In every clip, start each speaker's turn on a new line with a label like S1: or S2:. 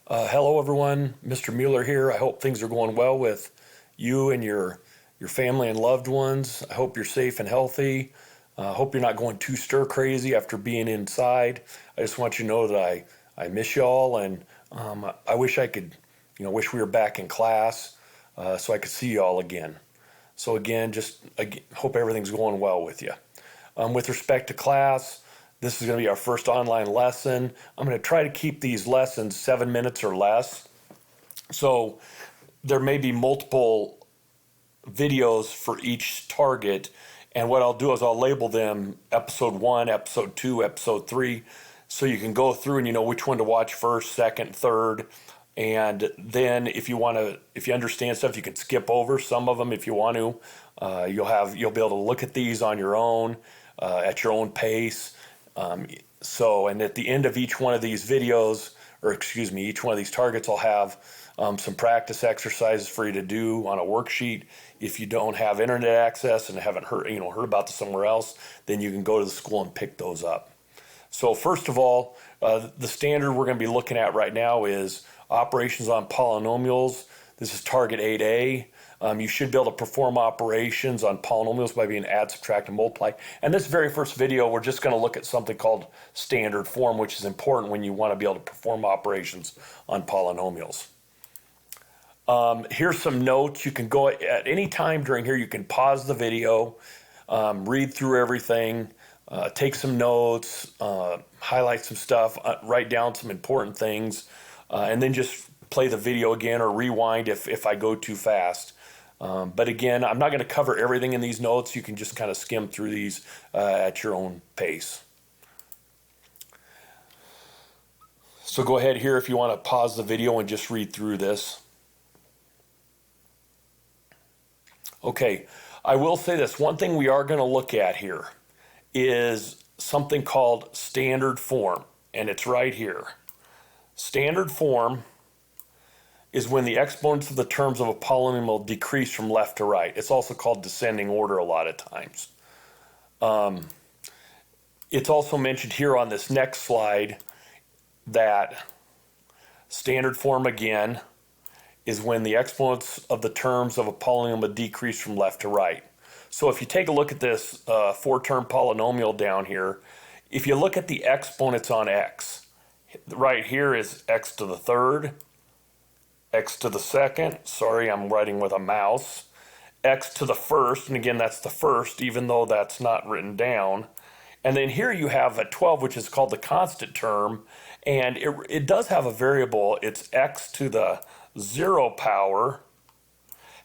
S1: Hello everyone, Mr. Mueller here. I hope things are going well with you and your family and loved ones. I hope you're safe and healthy. I hope you're not going too stir crazy after being inside. I just want you to know that I miss y'all, and I wish I could, wish we were back in class so I could see y'all again. So again, hope everything's going well with you. With respect to class, this is going to be our first online lesson. I'm going to try to keep these lessons 7 minutes or less. So there may be multiple videos for each target. And what I'll do is I'll label them episode 1, episode 2, episode 3. So you can go through and you know which one to watch first, second, third. And then if you understand stuff, you can skip over some of them if you want to. You'll be able to look at these on your own, at your own pace. And at the end of each one of these videos, each one of these targets, I'll have some practice exercises for you to do on a worksheet. If you don't have internet access and haven't heard about this somewhere else, then you can go to the school and pick those up. So first of all, the standard we're going to be looking at right now is operations on polynomials. This is target 8A. You should be able to perform operations on polynomials by being add, subtract, and multiply. And this very first video, we're just going to look at something called standard form, which is important when you want to be able to perform operations on polynomials. Here's some notes. You can go at any time during here, you can pause the video, read through everything, take some notes, highlight some stuff, write down some important things, and then just play the video again or rewind if I go too fast. But again, I'm not going to cover everything in these notes. You can just kind of skim through these at your own pace. So go ahead here if you want to pause the video and just read through this. Okay, I will say this. One thing we are going to look at here is something called standard form, and it's right here. Standard form is when the exponents of the terms of a polynomial decrease from left to right. It's also called descending order a lot of times. It's also mentioned here on this next slide that standard form again is when the exponents of the terms of a polynomial decrease from left to right. So if you take a look at this 4-term polynomial down here, if you look at the exponents on x, right here is x to the third, x to the second, sorry, I'm writing with a mouse, x to the first, and again, that's the first, even though that's not written down. And then here you have a 12, which is called the constant term, and it does have a variable. It's x to the 0 power.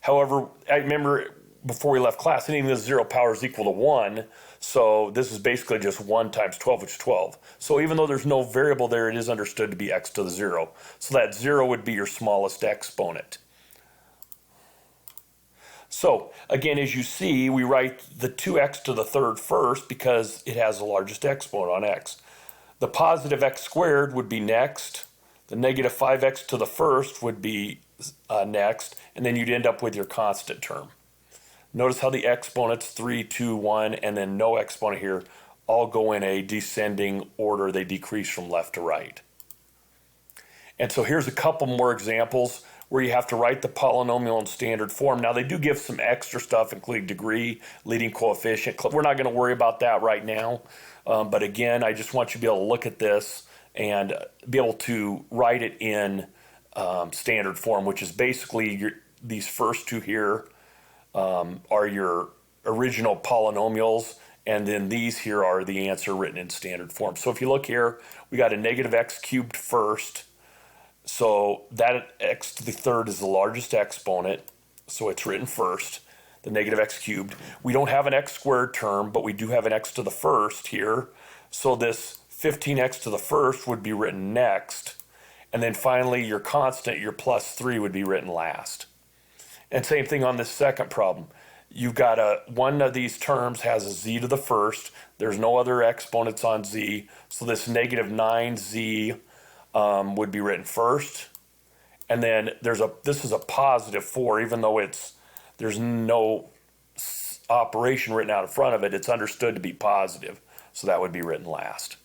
S1: However, I remember before we left class, anything that's 0 power is equal to 1. So this is basically just 1 times 12, which is 12. So even though there's no variable there, it is understood to be x to the 0. So that 0 would be your smallest exponent. So again, as you see, we write the 2x to the third first because it has the largest exponent on x. The positive x squared would be next. The negative 5x to the first would be next. And then you'd end up with your constant term. Notice how the exponents 3, 2, 1, and then no exponent here all go in a descending order. They decrease from left to right. And so here's a couple more examples where you have to write the polynomial in standard form. Now they do give some extra stuff, including degree, leading coefficient. We're not going to worry about that right now. But again, I just want you to be able to look at this and be able to write it in standard form, which is basically these first two here are your original polynomials, and then these here are the answer written in standard form. So if you look here, we got a negative x cubed first, so that x to the third is the largest exponent, so it's written first, the negative x cubed. We don't have an x squared term, but we do have an x to the first here, so this 15x to the first would be written next, and then finally your constant, your plus 3, would be written last. And same thing on this second problem. You've got one of these terms has a z to the first. There's no other exponents on z. So this negative 9z would be written first. And then this is a positive 4, even though there's no operation written out in front of it. It's understood to be positive. So that would be written last.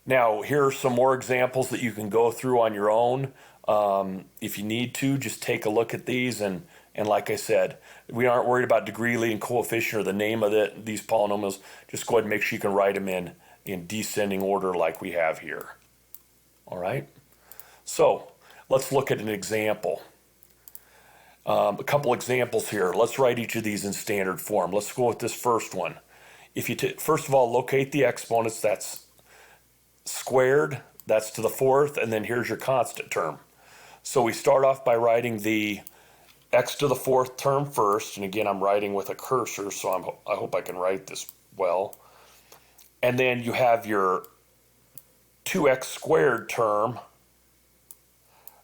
S1: Now, here are some more examples that you can go through on your own. If you need to, just take a look at these. And like I said, we aren't worried about degree, leading coefficient, or the name of these polynomials. Just go ahead and make sure you can write them in descending order like we have here. All right? So let's look at an example. A couple examples here. Let's write each of these in standard form. Let's go with this first one. If you first of all locate the exponents, that's squared, that's to the fourth, and then here's your constant term. So we start off by writing the x to the fourth term first, and again I'm writing with a cursor, so I hope I can write this well. And then you have your 2x squared term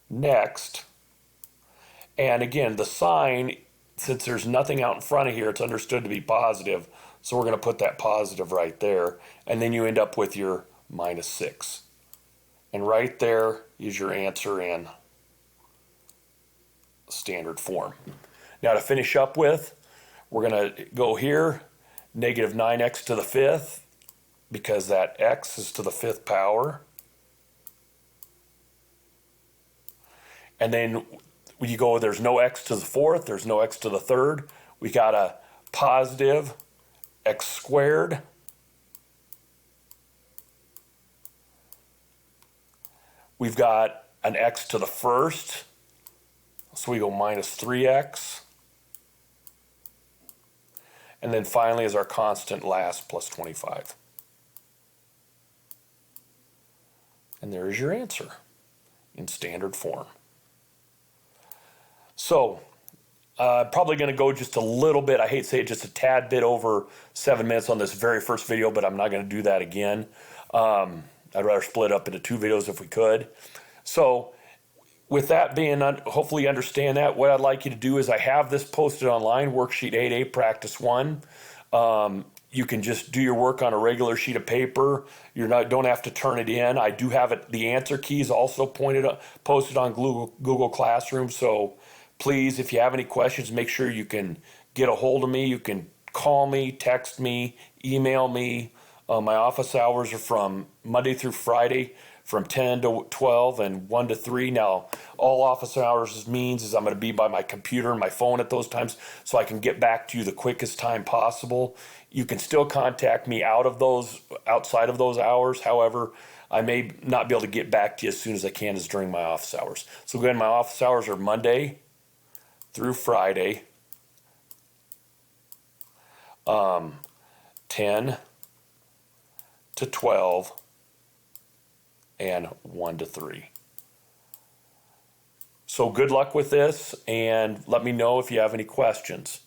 S1: next. And again, the sign, since there's nothing out in front of here, it's understood to be positive, so we're going to put that positive right there. And then you end up with your minus 6. And right there is your answer in standard form. Now to finish up with, we're going to go here, negative 9x to the fifth, because that x is to the fifth power. And then when you go, there's no x to the fourth, there's no x to the third. We got a positive x squared we've got an x to the first, so we go minus 3x. And then finally is our constant last plus 25. And there is your answer in standard form. So probably going to go just a little bit, I hate to say it, just a tad bit over 7 minutes on this very first video, but I'm not going to do that again. I'd rather split up into 2 videos if we could. So with that being, hopefully you understand that, what I'd like you to do is I have this posted online, worksheet 8A, practice 1. You can just do your work on a regular sheet of paper. Don't have to turn it in. I do have it, the answer keys also posted on Google Classroom. So please, if you have any questions, make sure you can get a hold of me. You can call me, text me, email me. My office hours are from Monday through Friday from 10 to 12 and 1 to 3. Now, all office hours means is I'm going to be by my computer and my phone at those times so I can get back to you the quickest time possible. You can still contact me outside of those hours. However, I may not be able to get back to you as soon as I can as during my office hours. So again, my office hours are Monday through Friday, 10 to 12 and 1 to 3. So good luck with this, and let me know if you have any questions.